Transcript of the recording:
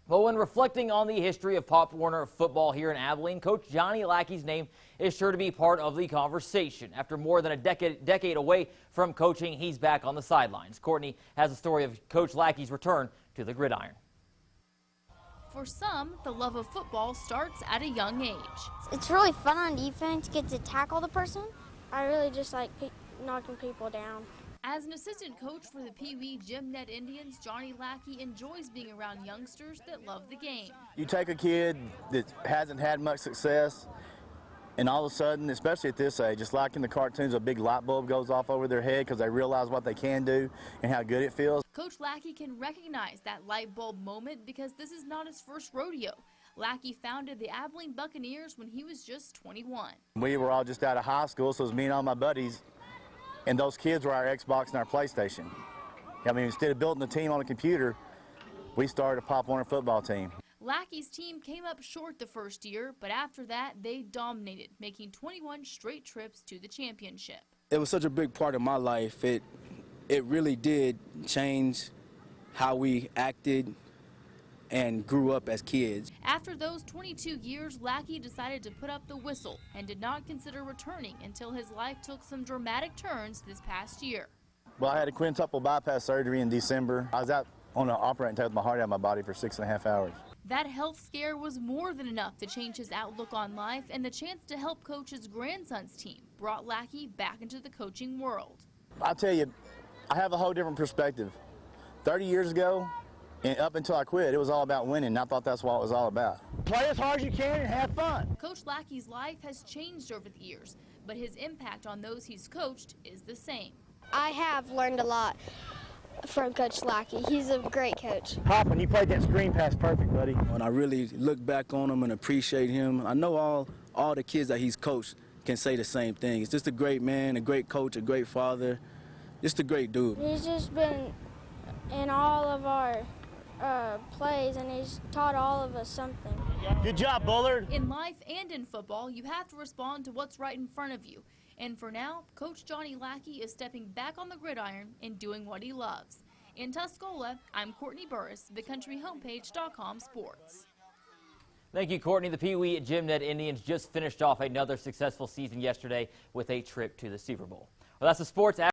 Well, when reflecting on the history of Pop Warner football here in Abilene, Coach Johnny Lackey's name is sure to be part of the conversation. After more than a decade away from coaching, he's back on the sidelines. Courtney has a story of Coach Lackey's return to the gridiron. For some, the love of football starts at a young age. It's really fun on defense, get to tackle the person. I really just like knocking people down. As an assistant coach for the Pee Wee Gym Net Indians, Johnny Lackey enjoys being around youngsters that love the game. You take a kid that hasn't had much success, and all of a sudden, especially at this age, just like in the cartoons, a big light bulb goes off over their head because they realize what they can do and how good it feels. Coach Lackey can recognize that light bulb moment because this is not his first rodeo. Lackey founded the Abilene Buccaneers when he was just 21. We were all just out of high school, so it was me and all my buddies, and those kids were our Xbox and our PlayStation. I mean, instead of building a team on a computer, we started a Pop Warner football team. Lackey's team came up short the first year, but after that, they dominated, making 21 straight trips to the championship. It was such a big part of my life. It really did change how we acted and grew up as kids. After those 22 years, Lackey decided to put up the whistle and did not consider returning until his life took some dramatic turns this past year. Well, I had a quintuple bypass surgery in December. I was out on an operating table with my heart out of my body for 6.5 hours. That health scare was more than enough to change his outlook on life, and the chance to help coach his grandson's team brought Lackey back into the coaching world. I'll tell you, I have a whole different perspective. 30 years ago, and up until I quit, it was all about winning, and I thought that's what it was all about. Play as hard as you can and have fun. Coach Lackey's life has changed over the years, but his impact on those he's coached is the same. I have learned a lot from Coach Lackey. He's a great coach. Hoppin', you played that screen pass perfect, buddy. When I really look back on him and appreciate him, I know all the kids that he's coached can say the same thing. He's just a great man, a great coach, a great father, just a great dude. He's just been in all of our plays, and he's taught all of us something. Good job, Bullard. In life and in football, you have to respond to what's right in front of you. And for now, Coach Johnny Lackey is stepping back on the gridiron and doing what he loves. In Tuscola, I'm Courtney Burris, BigCountryHomepage.com Sports. Thank you, Courtney. The Pee Wee Gym Net Indians just finished off another successful season yesterday with a trip to the Super Bowl. Well, that's the sports.